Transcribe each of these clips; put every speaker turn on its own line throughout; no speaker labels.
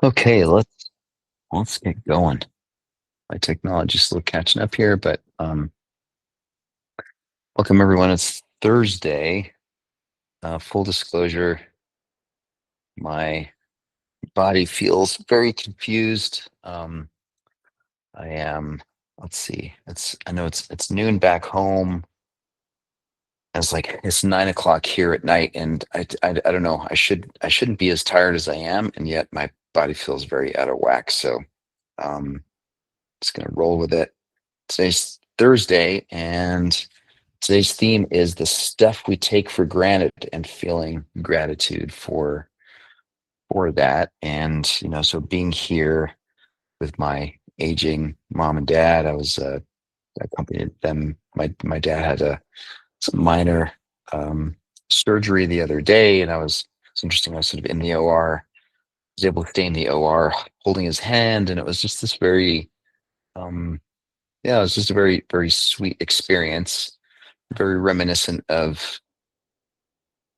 Okay, let's get going. My technology's still catching up here, but welcome everyone. It's Thursday. Full disclosure, my body feels very confused. I am. Let's see. I know it's noon back home. It's 9 o'clock here at night, and I don't know. I shouldn't be as tired as I am, and yet my body feels very out of whack. So just gonna roll with it. Today's Thursday, and today's theme is the stuff we take for granted and feeling gratitude for that. And so being here with my aging mom and dad, I accompanied them. My dad had some minor um, surgery the other day, and it's interesting. I was sort of in the OR. I was able to stay in the OR holding his hand, and it was just this very um, yeah, it was just a very very sweet experience, very reminiscent of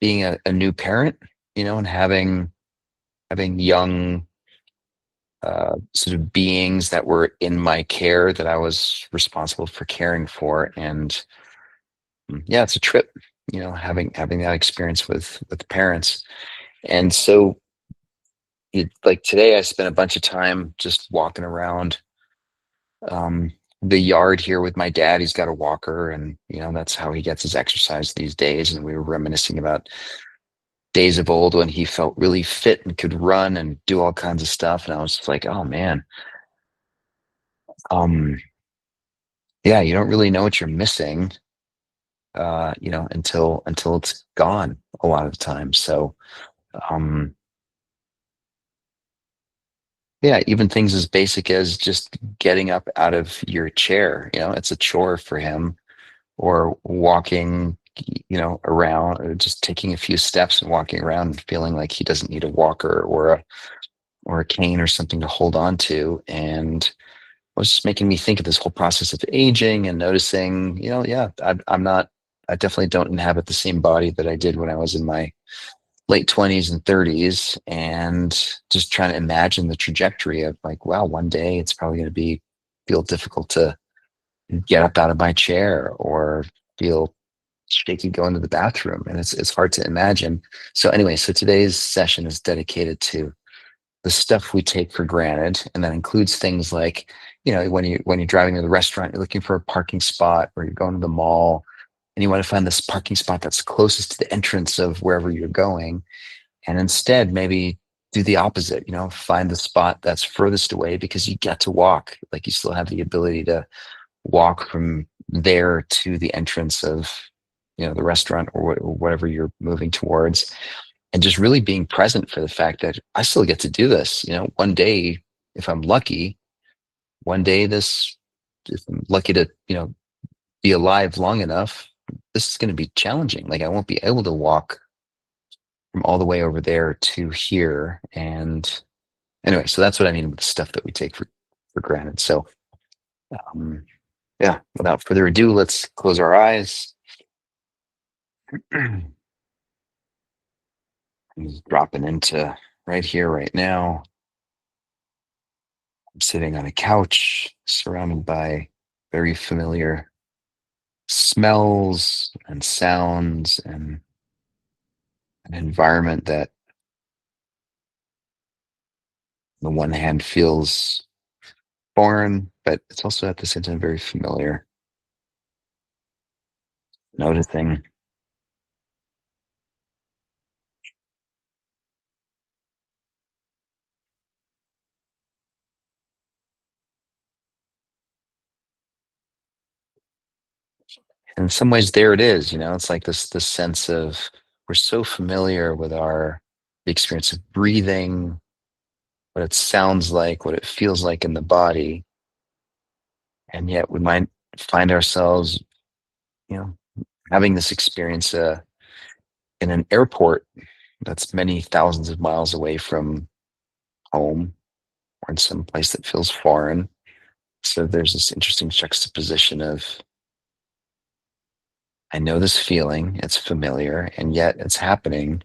being a new parent, and having young sort of beings that were in my care that I was responsible for caring for. And yeah, it's a trip, having that experience with parents. And so like today I spent a bunch of time just walking around um the yard here with my dad. He's got a walker, and that's how he gets his exercise these days. And we were reminiscing about days of old when he felt really fit and could run and do all kinds of stuff. And I was just like, oh man, um, yeah, you don't really know what you're missing, until it's gone a lot of the time. So, um, yeah, even things as basic as just getting up out of your chair, it's a chore for him, or walking, around, or just taking a few steps and walking around and feeling like he doesn't need a walker or a cane or something to hold on to. And it was just making me think of this whole process of aging and noticing, yeah, I definitely don't inhabit the same body that I did when I was in my late 20s and 30s, and just trying to imagine the trajectory of like, wow, one day it's probably going to feel difficult to get up out of my chair, or feel shaky going to the bathroom. And it's hard to imagine. So anyway, so today's session is dedicated to the stuff we take for granted, and that includes things like, when you're driving to the restaurant, you're looking for a parking spot, or you're going to the mall and you want to find this parking spot that's closest to the entrance of wherever you're going, and instead maybe do the opposite. Find the spot that's furthest away because you get to walk, like you still have the ability to walk from there to the entrance of the restaurant, or whatever you're moving towards. And just really being present for the fact that I still get to do this. One day, if I'm lucky, one day this if I'm lucky to be alive long enough, this is going to be challenging. Like, I won't be able to walk from all the way over there to here. And anyway, so that's what I mean with the stuff that we take for granted. So um yeah, without further ado, let's close our eyes. I'm just dropping into right here, right now. I'm sitting on a couch surrounded by very familiar smells and sounds, and an environment that, on the one hand, feels foreign, but it's also at the same time very familiar. Noticing. In some ways, there it is. It's like this sense of, we're so familiar with the experience of breathing, what it sounds like, what it feels like in the body, and yet we might find ourselves, you know, having this experience in an airport that's many thousands of miles away from home, or in some place that feels foreign. So there's this interesting juxtaposition of, I know this feeling, it's familiar, and yet it's happening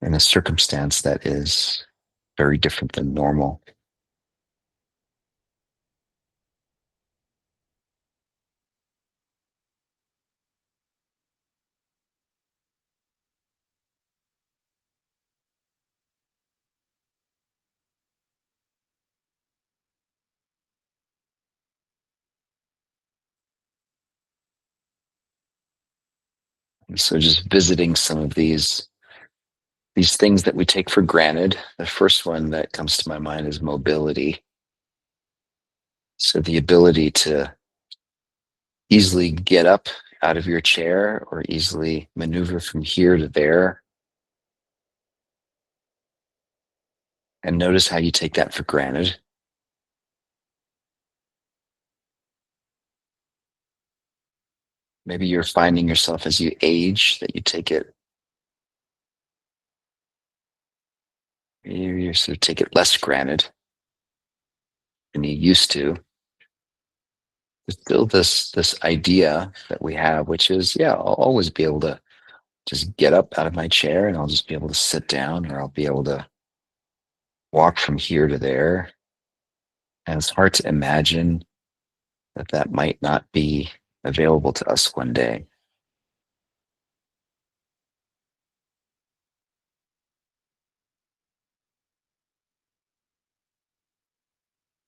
in a circumstance that is very different than normal. And so just visiting some of these things that we take for granted. The first one that comes to my mind is mobility. So the ability to easily get up out of your chair or easily maneuver from here to there, and notice how you take that for granted. Maybe you're finding yourself as you age that you sort of take it less granted than you used to. There's still this idea that we have, which is, yeah, I'll always be able to just get up out of my chair and I'll just be able to sit down or I'll be able to walk from here to there. And it's hard to imagine that that might not be available to us one day.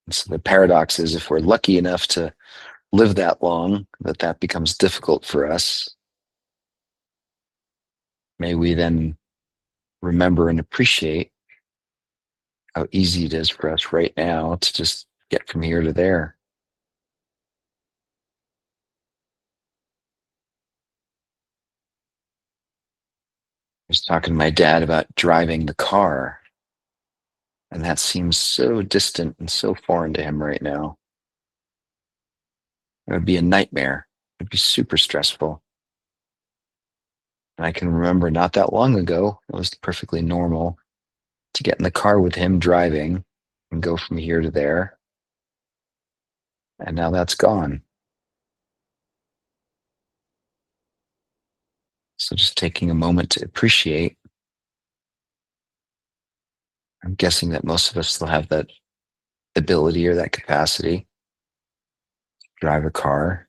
And so the paradox is if we're lucky enough to live that long, that that becomes difficult for us, may we then remember and appreciate how easy it is for us right now to just get from here to there. I was talking to my dad about driving the car, and that seems so distant and so foreign to him right now. It would be a nightmare. It'd be super stressful. And I can remember not that long ago, it was perfectly normal to get in the car with him driving and go from here to there. And now that's gone. So just taking a moment to appreciate. I'm guessing that most of us still have that ability or that capacity to drive a car.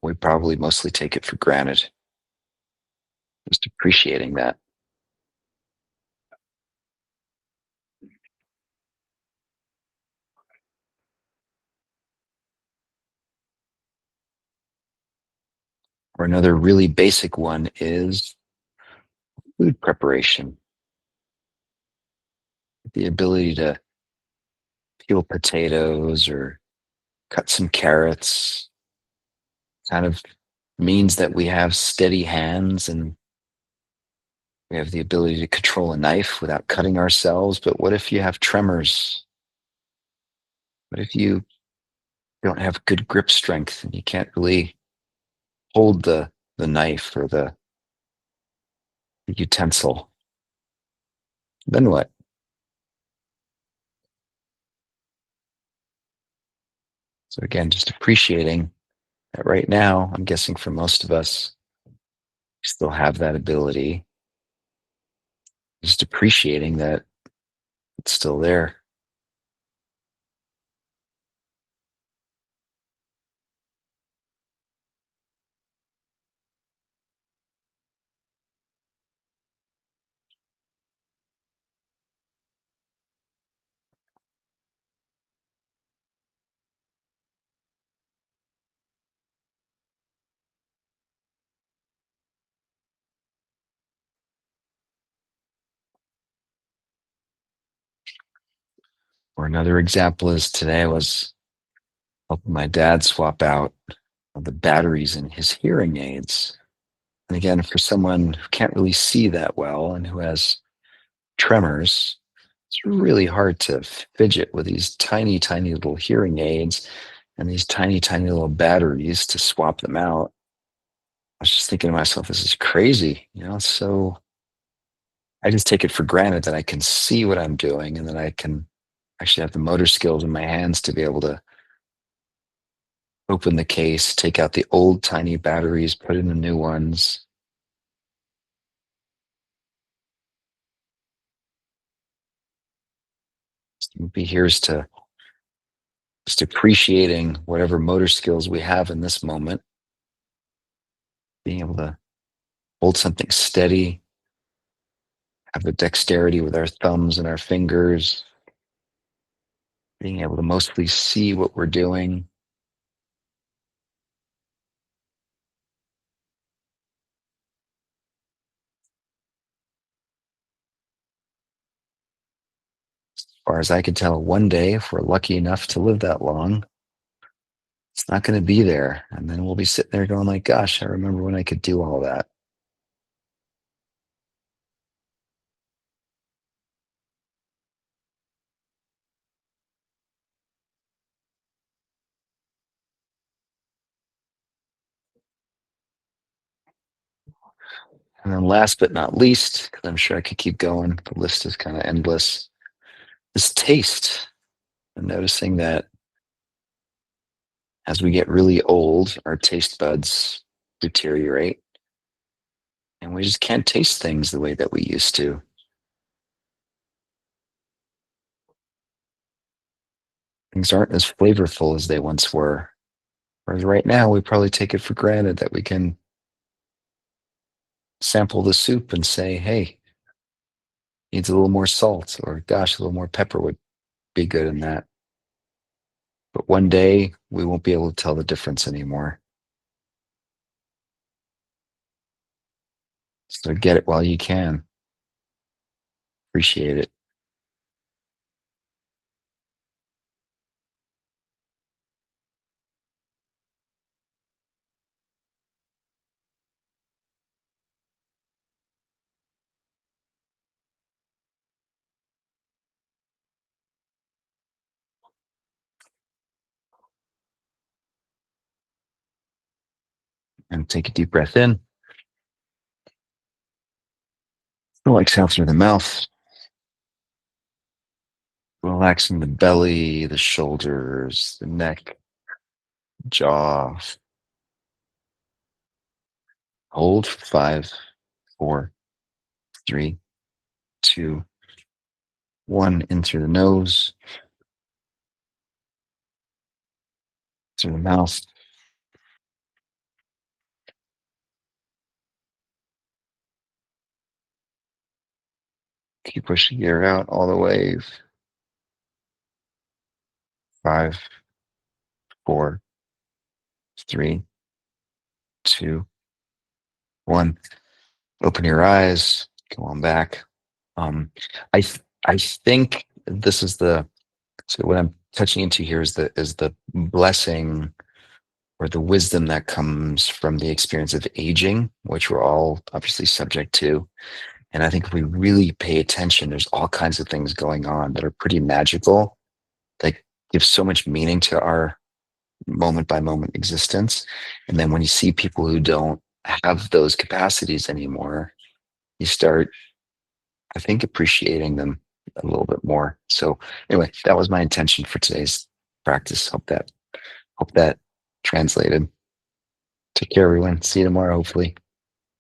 We probably mostly take it for granted, just appreciating that. Or another really basic one is food preparation, the ability to peel potatoes or cut some carrots kind of means that we have steady hands and we have the ability to control a knife without cutting ourselves. But what if you have tremors? What if you don't have good grip strength and you can't really hold the knife or the utensil? Then what? So again, just appreciating that right now, I'm guessing for most of us, we still have that ability. Just appreciating that it's still there. Or another example is today I was helping my dad swap out the batteries in his hearing aids. And again, for someone who can't really see that well and who has tremors, it's really hard to fidget with these tiny, tiny little hearing aids and these tiny, tiny little batteries to swap them out. I was just thinking to myself, this is crazy. So I just take it for granted that I can see what I'm doing and that I can actually have the motor skills in my hands to be able to Open the case, take out the old tiny batteries, put in the new ones. Maybe here's to just appreciating whatever motor skills we have in this moment, being able to hold something steady, have the dexterity with our thumbs and our fingers, being able to mostly see what we're doing. As far as I can tell, one day, if we're lucky enough to live that long, it's not going to be there. And then we'll be sitting there going like, gosh, I remember when I could do all that. And then last but not least, because I'm sure I could keep going, the list is kind of endless, is taste. And noticing that as we get really old, our taste buds deteriorate and we just can't taste things the way that we used to. Things aren't as flavorful as they once were. Whereas right now, we probably take it for granted that we can sample the soup and say, hey, needs a little more salt, or gosh, a little more pepper would be good in that. But one day, we won't be able to tell the difference anymore. So get it while you can. Appreciate it. And take a deep breath in. Feel exhale through the mouth. Relaxing the belly, the shoulders, the neck, jaw. Hold 5, 4, 3, 2, 1. In through the nose, through the mouth. Keep pushing the air out all the way. 5, 4, 3, 2, 1. Open your eyes. Go on back. I think this is the so what I'm touching into here is the blessing or the wisdom that comes from the experience of aging, which we're all obviously subject to. And I think if we really pay attention, there's all kinds of things going on that are pretty magical, that give so much meaning to our moment by moment existence. And then when you see people who don't have those capacities anymore, you start, I think, appreciating them a little bit more. So anyway, that was my intention for today's practice. Hope that translated. Take care, everyone. See you tomorrow, hopefully.